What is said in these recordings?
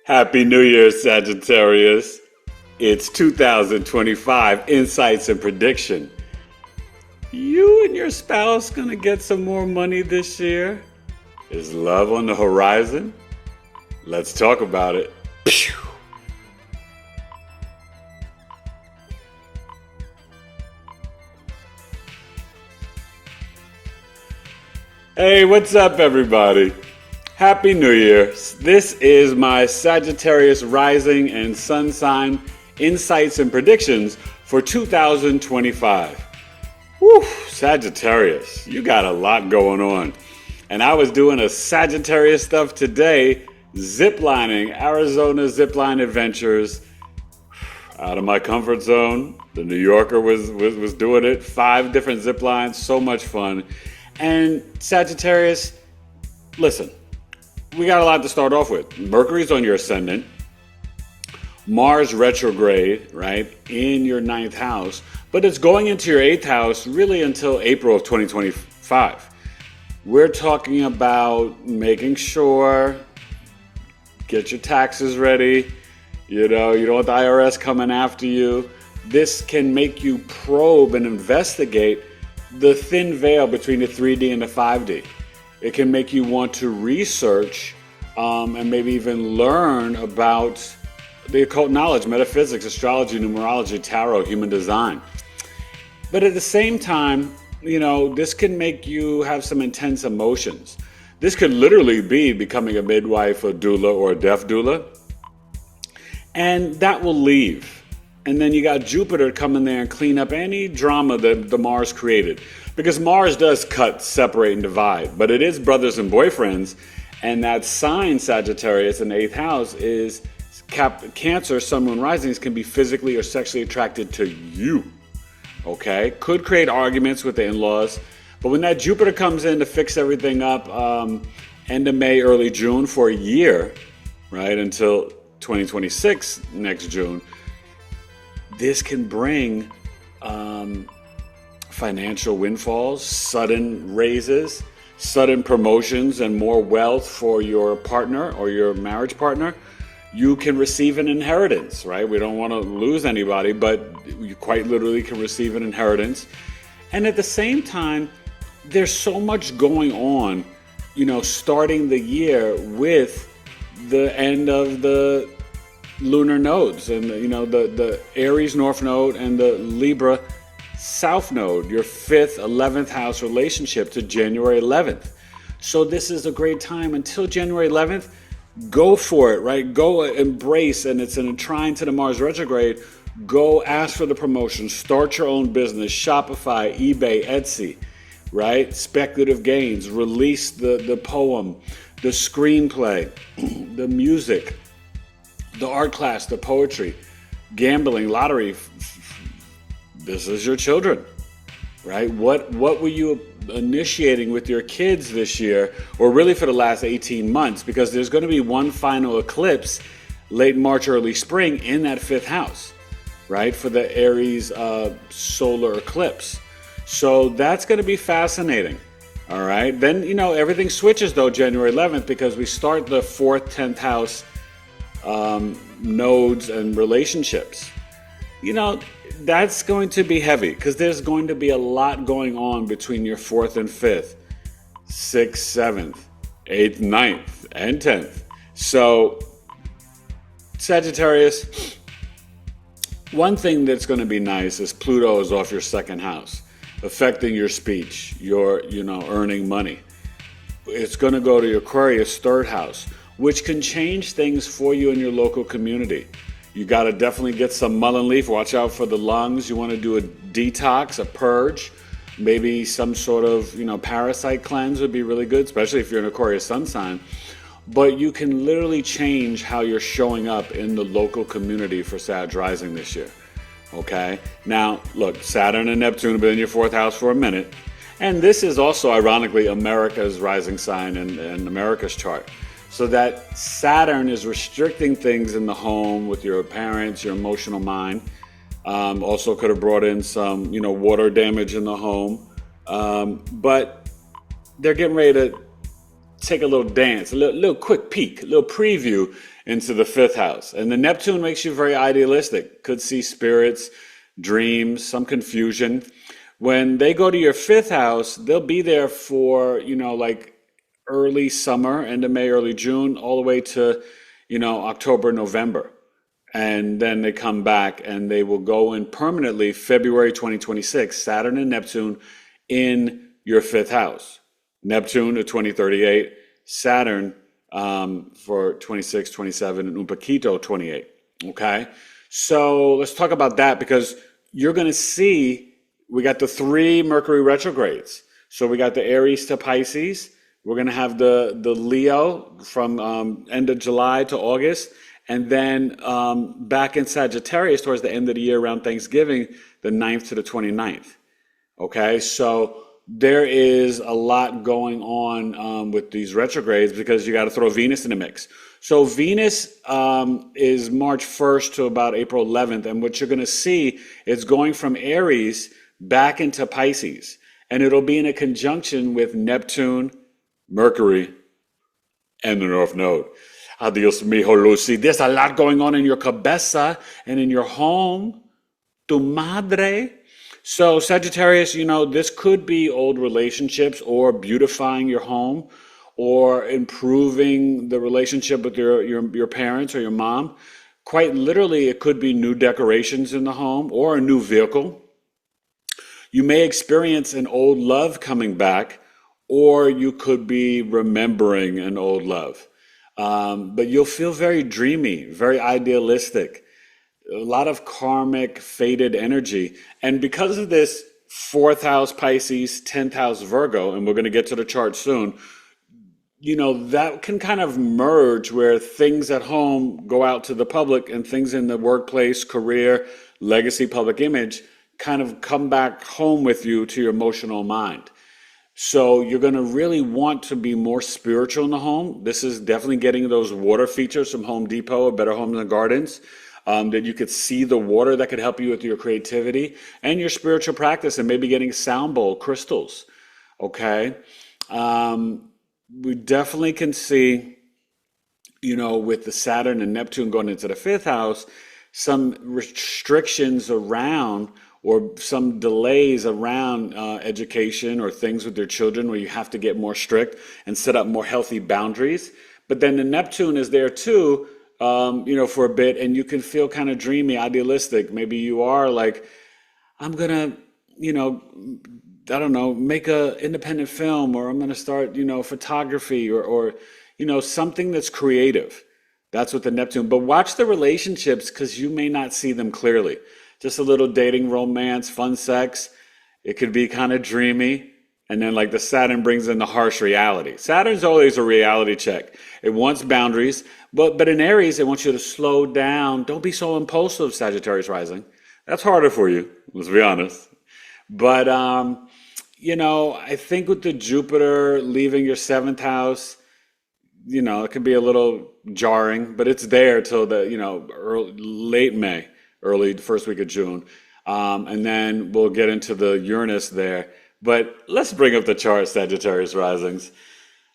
Happy New Year, Sagittarius. It's 2025 Insights and Prediction. You and your spouse gonna get some more money this year? Is love on the horizon? Let's talk about it. Pew! Hey, what's up, everybody? Happy New Year. This is my Sagittarius Rising and Sun Sign Insights and Predictions for 2025. Whew, Sagittarius, you got a lot going on. And I was doing a Sagittarius stuff today, ziplining, Arizona zipline adventures, out of my comfort zone. The New Yorker was doing it, 5 different zip lines, so much fun. And Sagittarius, listen, we got a lot to start off with. Mercury's on your ascendant. Mars retrograde, right, in your 9th house. But it's going into your 8th house really until April of 2025. We're talking about making sure, get your taxes ready. You don't want the IRS coming after you. This can make you probe and investigate the thin veil between the 3D and the 5D. It can make you want to research and maybe even learn about the occult knowledge, metaphysics, astrology, numerology, tarot, human design. But at the same time, this can make you have some intense emotions. This could literally be becoming a midwife, a doula, or a death doula. And that will leave. And then you got Jupiter come in there and clean up any drama that the Mars created. Because Mars does cut, separate, and divide. But it is brothers and boyfriends. And that sign, Sagittarius, in the 8th house is Cancer, Sun, Moon, Risings can be physically or sexually attracted to you. Okay? Could create arguments with the in-laws. But when that Jupiter comes in to fix everything up end of May, early June for a year, right, until 2026, next June, this can bring financial windfalls, sudden raises, sudden promotions, and more wealth for your partner or your marriage partner. You can receive an inheritance, right? We don't want to lose anybody, but you quite literally can receive an inheritance. And at the same time, there's so much going on, starting the year with the end of the lunar nodes and the Aries North Node and the Libra South Node, your 5th, 11th house relationship to January 11th. So this is a great time until January 11th. Go for it, right? Go embrace, and it's in a trine to the Mars retrograde. Go ask for the promotion, start your own business, Shopify, eBay, Etsy, right? Speculative gains, release the poem, the screenplay, the music, the art class, the poetry, gambling, lottery. This is your children, right? What were you initiating with your kids this year, or really for the last 18 months? Because there's going to be one final eclipse late March, early spring in that 5th house, right? For the Aries solar eclipse. So that's going to be fascinating. All right. Then, everything switches though January 11th because we start the 4th, 10th house nodes and relationships. That's going to be heavy because there's going to be a lot going on between your 4th and 5th, 6th, 7th, 8th, 9th, and 10th. So, Sagittarius, one thing that's going to be nice is Pluto is off your 2nd house, affecting your speech, your, earning money. It's going to go to your Aquarius 3rd house, which can change things for you in your local community. You got to definitely get some mullein leaf. Watch out for the lungs. You want to do a detox, a purge. Maybe some sort of, parasite cleanse would be really good, especially if you're an Aquarius sun sign. But you can literally change how you're showing up in the local community for Sag Rising this year. Okay? Now, look, Saturn and Neptune have been in your 4th house for a minute. And this is also, ironically, America's rising sign and America's chart. So that Saturn is restricting things in the home with your parents, your emotional mind. Also could have brought in some, water damage in the home. But they're getting ready to take a little dance, a little quick peek, a little preview into the fifth house. And the Neptune makes you very idealistic. Could see spirits, dreams, some confusion. When they go to your fifth house, they'll be there for, like early summer, end of May, early June, all the way to, October, November. And then they come back and they will go in permanently February 2026, Saturn and Neptune in your fifth house. Neptune to 2038, Saturn for 26, 27, and un poquito 28. Okay? So let's talk about that, because you're going to see we got the 3 Mercury retrogrades. So we got the Aries to Pisces. We're going to have the Leo from end of July to August. And then back in Sagittarius towards the end of the year around Thanksgiving, the 9th to the 29th. Okay, so there is a lot going on with these retrogrades, because you got to throw Venus in the mix. So Venus is March 1st to about April 11th. And what you're going to see is going from Aries back into Pisces. And it'll be in a conjunction with Neptune, Mercury, and the North Node. Adios, mijo Lucy. There's a lot going on in your cabeza and in your home. Tu madre. So Sagittarius, this could be old relationships, or beautifying your home, or improving the relationship with your parents or your mom. Quite literally, it could be new decorations in the home or a new vehicle. You may experience an old love coming back, or you could be remembering an old love. But you'll feel very dreamy, very idealistic, a lot of karmic, fated energy. And because of this 4th house Pisces, 10th house Virgo, and we're going to get to the chart soon, that can kind of merge, where things at home go out to the public and things in the workplace, career, legacy, public image kind of come back home with you to your emotional mind. So you're going to really want to be more spiritual in the home. This is definitely getting those water features from Home Depot or Better Homes and Gardens, that you could see the water that could help you with your creativity and your spiritual practice, and maybe getting sound bowl crystals. Okay. We definitely can see, with the Saturn and Neptune going into the 5th house, some restrictions around, or some delays around education or things with their children, where you have to get more strict and set up more healthy boundaries. But then the Neptune is there too, for a bit, and you can feel kind of dreamy, idealistic. Maybe you are like, I'm gonna, I don't know, make a independent film, or I'm gonna start, photography, or something that's creative. That's what the Neptune. But watch the relationships, because you may not see them clearly. Just a little dating, romance, fun sex. It could be kind of dreamy. And then like the Saturn brings in the harsh reality. Saturn's always a reality check. It wants boundaries. But in Aries, it wants you to slow down. Don't be so impulsive, Sagittarius rising. That's harder for you, let's be honest. But, I think with the Jupiter leaving your 7th house, it can be a little jarring. But it's there till the, late May. Early first week of June. And then we'll get into the Uranus there. But let's bring up the chart, Sagittarius risings.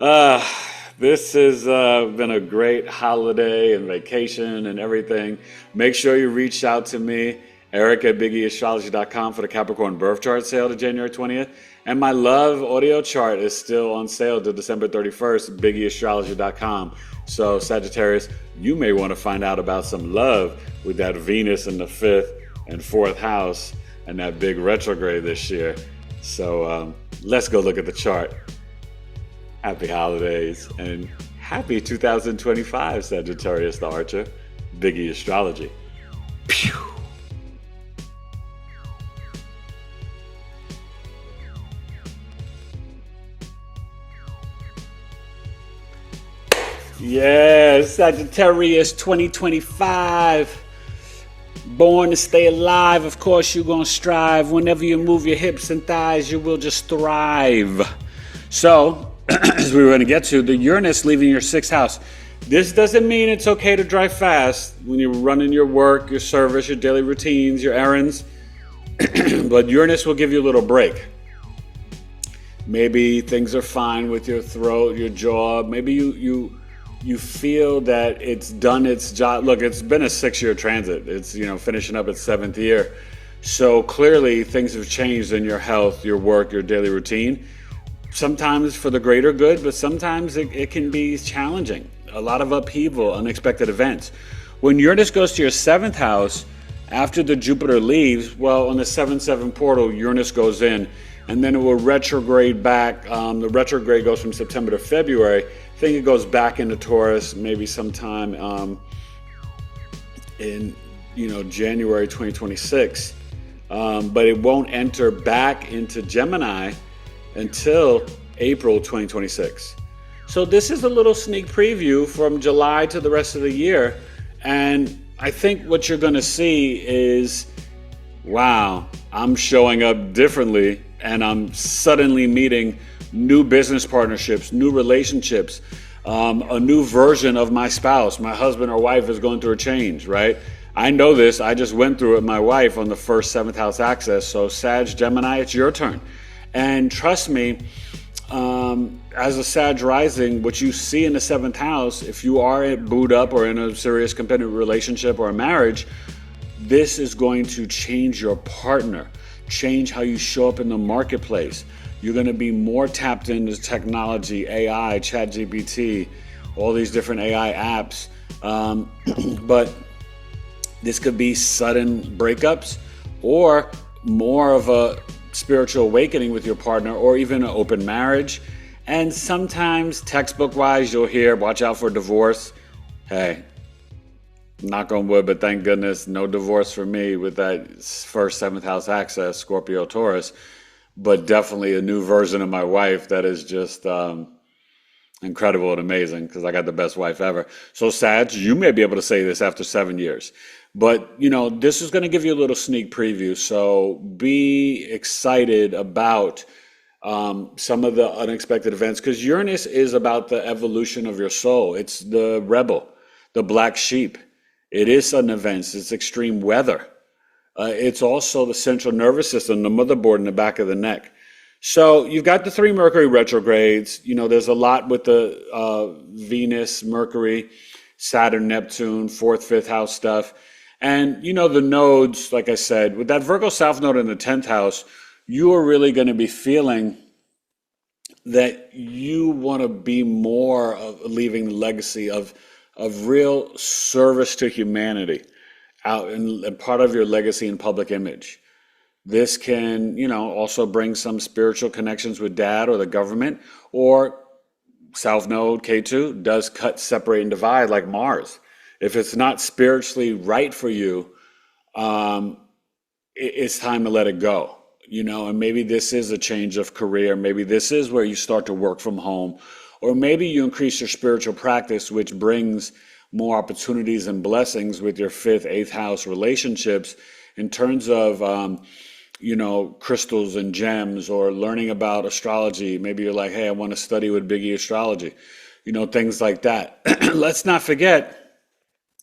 This has been a great holiday and vacation and everything. Make sure you reach out to me, Eric at BigEAstrology.com, for the Capricorn birth chart sale to January 20th. And my love audio chart is still on sale to December 31st, BigEAstrology.com. So Sagittarius, you may want to find out about some love with that Venus in the 5th and 4th house and that big retrograde this year. So let's go look at the chart. Happy holidays and happy 2025, Sagittarius the Archer. Biggie Astrology. Pew! Yes, Sagittarius 2025. Born to stay alive, of course you're going to strive. Whenever you move your hips and thighs, you will just thrive. So, as we were going to get to, the Uranus leaving your 6th house. This doesn't mean it's okay to drive fast when you're running your work, your service, your daily routines, your errands. But Uranus will give you a little break. Maybe things are fine with your throat, your jaw. Maybe you feel that it's done its job. Look, it's been a 6-year transit. It's, finishing up its 7th year. So clearly things have changed in your health, your work, your daily routine. Sometimes for the greater good, but sometimes it can be challenging. A lot of upheaval, unexpected events. When Uranus goes to your 7th house, after the Jupiter leaves, well, on the 7-7 portal, Uranus goes in, and then it will retrograde back. The retrograde goes from September to February. I think it goes back into Taurus, maybe sometime in January 2026. But it won't enter back into Gemini until April 2026. So this is a little sneak preview from July to the rest of the year. And I think what you're going to see is, wow, I'm showing up differently, and I'm suddenly meeting new business partnerships, new relationships, a new version of my spouse. My husband or wife is going through a change, right? I know this. I just went through it with my wife on the first 7th house axis. So Sag, Gemini, it's your turn. And trust me, as a Sag rising, what you see in the 7th house, if you are booed up or in a serious competitive relationship or a marriage, this is going to change your partner, change how you show up in the marketplace. You're going to be more tapped into technology, AI, ChatGPT, all these different AI apps. But this could be sudden breakups or more of a spiritual awakening with your partner, or even an open marriage. And sometimes textbook-wise, you'll hear, watch out for divorce. Hey, knock on wood, but thank goodness, no divorce for me with that first 7th house axis, Scorpio, Taurus. But definitely a new version of my wife that is just incredible and amazing, because I got the best wife ever. So Sag, you may be able to say this after 7 years. But, this is going to give you a little sneak preview. So be excited about some of the unexpected events, because Uranus is about the evolution of your soul. It's the rebel, the black sheep. It is sudden events. It's extreme weather. It's also the central nervous system, the motherboard in the back of the neck. So you've got the 3 Mercury retrogrades. There's a lot with the Venus, Mercury, Saturn, Neptune, 4th, 5th house stuff. And, the nodes, like I said, with that Virgo South node in the 10th house, you are really going to be feeling that you want to be more of leaving the legacy of real service to humanity out, and part of your legacy and public image. This can, also bring some spiritual connections with dad or the government, or South Node, K2, does cut, separate, and divide like Mars. If it's not spiritually right for you, it's time to let it go, and maybe this is a change of career. Maybe this is where you start to work from home, or maybe you increase your spiritual practice, which brings more opportunities and blessings with your 5th, 8th house relationships in terms of, crystals and gems, or learning about astrology. Maybe you're like, hey, I want to study with BigEAstro, things like that. Let's not forget,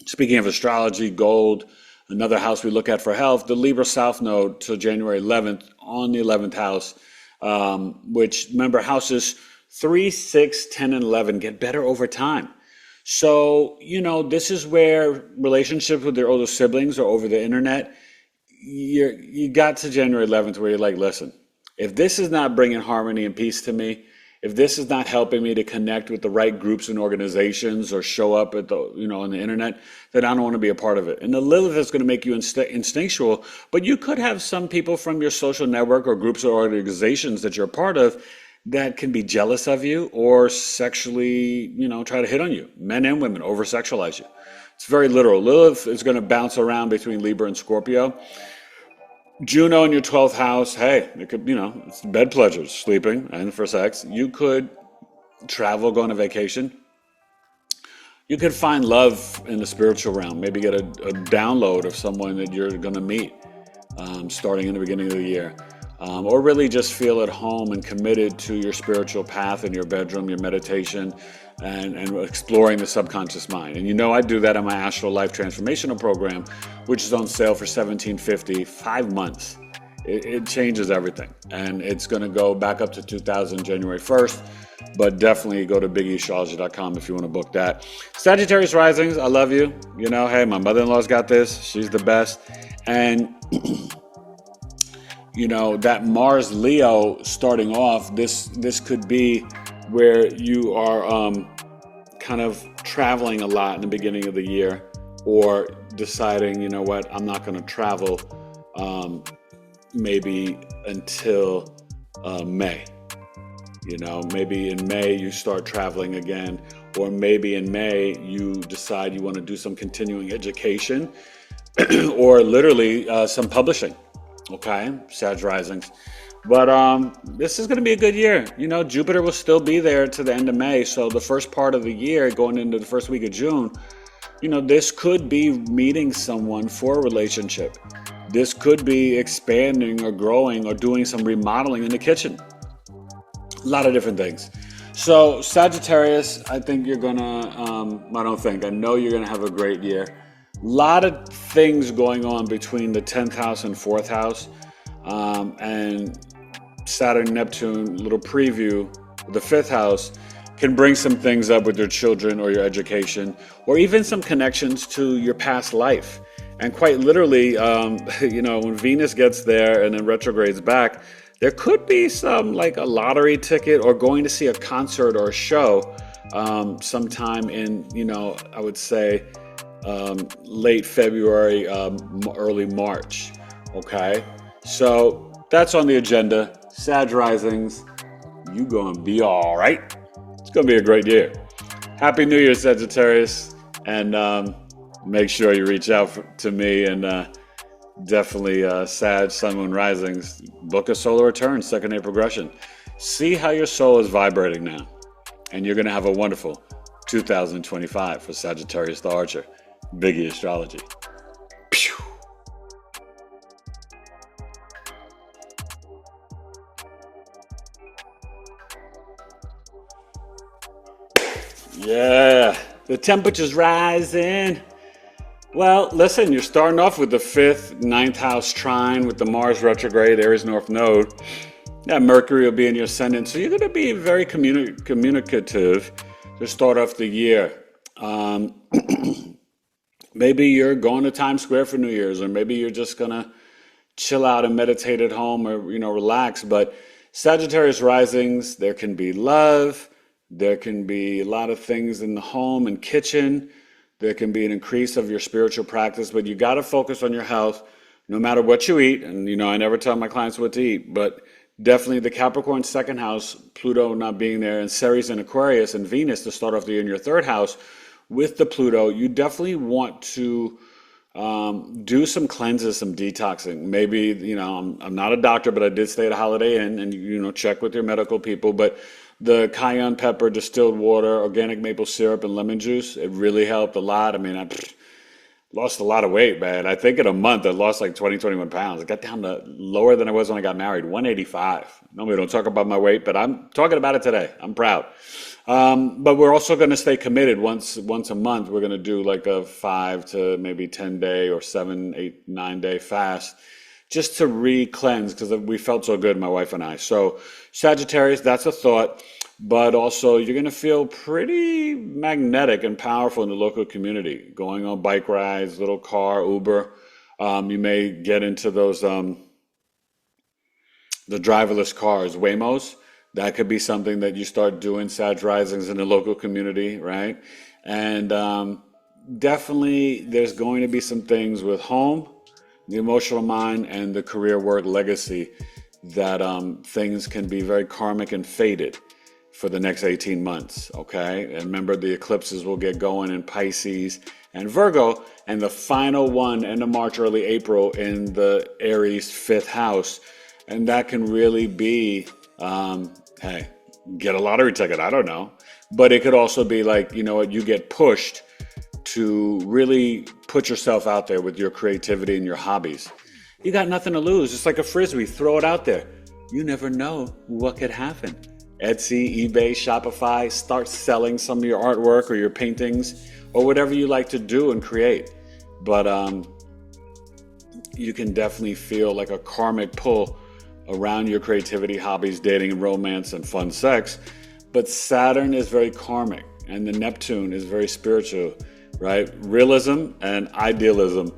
speaking of astrology, gold, another house we look at for health, the Libra South Node till January 11th on the 11th house, which, remember, houses 3, 6, 10, and 11 get better over time. So, this is where relationships with your older siblings or over the internet, you got to January 11th where you're like, listen, if this is not bringing harmony and peace to me, if this is not helping me to connect with the right groups and organizations or show up at the, on the internet, then I don't want to be a part of it. And the Lilith is going to make you instinctual, but you could have some people from your social network or groups or organizations that you're a part of that can be jealous of you or sexually, try to hit on you. Men and women over-sexualize you. It's very literal. Lilith is going to bounce around between Libra and Scorpio. Juno in your 12th house, hey, it could, it's bed pleasures, sleeping, and for sex. You could travel, go on a vacation. You could find love in the spiritual realm, maybe get a download of someone that you're going to meet starting in the beginning of the year. Or really just feel at home and committed to your spiritual path in your bedroom, your meditation, and exploring the subconscious mind. And I do that in my Astro Life Transformational Program, which is on sale for $1,750, 5 months. it changes everything. And it's going to go back up to 2000 January 1st. But definitely go to BigEAstrology.com if you want to book that. Sagittarius Risings, I love you. You know, hey, my mother-in-law's got this. She's the best. And, you know, that Mars Leo starting off, this could be where you are kind of traveling a lot in the beginning of the year, or deciding, you know what, I'm not going to travel maybe until May. You know, maybe in May you start traveling again, or maybe in May you decide you want to do some continuing education or literally some publishing. Okay, Sag Risings. But this is going to be a good year. You know, Jupiter will still be there to the end of May. So the first part of the year, going into the first week of June, you know, this could be meeting someone for a relationship. This could be expanding or growing or doing some remodeling in the kitchen. A lot of different things. So Sagittarius, I think you're gonna, I know you're gonna have a great year. A lot of things going on between the 10th house and 4th house, and Saturn, Neptune, little preview, the 5th house can bring some things up with your children or your education, or even some connections to your past life. And quite literally, you know, when Venus gets there and then retrogrades back, there could be some, like a lottery ticket or going to see a concert or a show sometime in, you know, I would say late February, early March. Okay, so that's on the agenda. Sag Risings, you gonna be all right. It's gonna be a great year. Happy New Year, Sagittarius, and make sure you reach out to me, and definitely Sag, Sun, Moon, Risings, book a solar return, second day progression. See how your soul is vibrating now. And you're going to have a wonderful 2025 for Sagittarius the Archer. Biggie Astrology. Pew. Yeah, the temperature's rising. Well, listen, you're starting off with the 5th, 9th house trine with the Mars retrograde, Aries North Node. Yeah, Mercury will be in your ascendant. So you're going to be very communicative to start off the year. Maybe you're going to Times Square for New Year's, or maybe you're just going to chill out and meditate at home, or, you know, relax. But Sagittarius Risings, there can be love. There can be a lot of things in the home and kitchen. There can be an increase of your spiritual practice, but you got to focus on your health no matter what you eat. And, you know, I never tell my clients what to eat, but definitely the Capricorn 2nd house, Pluto not being there, and Ceres and Aquarius and Venus to start off the year in your 3rd house with the Pluto, you definitely want to do some cleanses, some detoxing. Maybe, you know, I'm not a doctor, but I did stay at a Holiday Inn, and, you know, check with your medical people. But the cayenne pepper, distilled water, organic maple syrup, and lemon juice, it really helped a lot. I mean, I lost a lot of weight, man. I think in a month I lost like 21 pounds. I got down to lower than I was when I got married, 185. Normally I don't talk about my weight, but I'm talking about it today. I'm proud. But we're also going to stay committed once a month. We're going to do like a 5 to maybe 10 day or 7, 8, 9 day fast, just to re-cleanse, because we felt so good, my wife and I. So Sagittarius, that's a thought. But also you're going to feel pretty magnetic and powerful in the local community, going on bike rides, little car, Uber. You may get into those, the driverless cars, Waymos. That could be something that you start doing, Sag Risings, in the local community, right? And definitely there's going to be some things with home, the emotional mind, and the career work legacy that things can be very karmic and fated for the next 18 months, okay? And remember, the eclipses will get going in Pisces and Virgo, and the final one, end of March, early April, in the Aries 5th house. And that can really be, hey, get a lottery ticket, I don't know. But it could also be like, you know what, you get pushed to really put yourself out there with your creativity and your hobbies. You got nothing to lose. It's like a Frisbee, throw it out there. You never know what could happen. Etsy, eBay, Shopify, start selling some of your artwork or your paintings or whatever you like to do and create. But you can definitely feel like a karmic pull around your creativity, hobbies, dating, romance, and fun sex. But Saturn is very karmic, and the Neptune is very spiritual, right? Realism and idealism,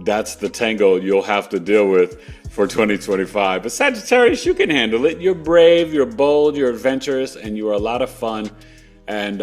that's the tango you'll have to deal with for 2025. But Sagittarius, you can handle it. You're brave, you're bold, you're adventurous, and you are a lot of fun. And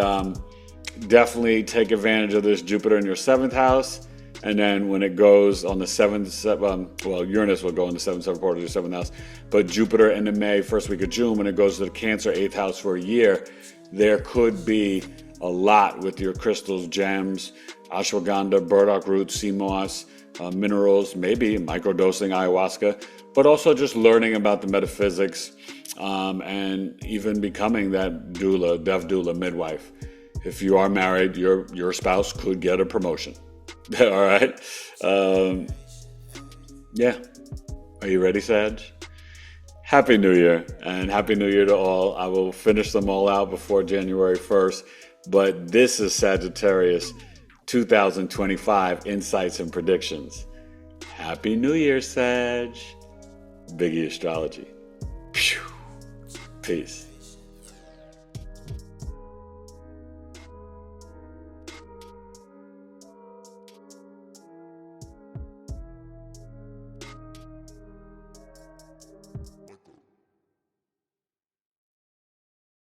definitely take advantage of this Jupiter in your 7th house. And then when it goes on the 7th, Uranus will go in the 7th part of your 7th house. But Jupiter in the May, first week of June, when it goes to the Cancer 8th house for a year, there could be a lot with your crystals, gems, ashwagandha, burdock roots, sea moss, minerals, maybe microdosing ayahuasca, but also just learning about the metaphysics and even becoming that doula, deaf doula, midwife. If you are married, your spouse could get a promotion. All right. Yeah. Are you ready, Sag? Happy New Year, and Happy New Year to all. I will finish them all out before January 1st, but this is Sagittarius 2025 Insights and Predictions. Happy New Year, Sag. BigEAstro. Peace.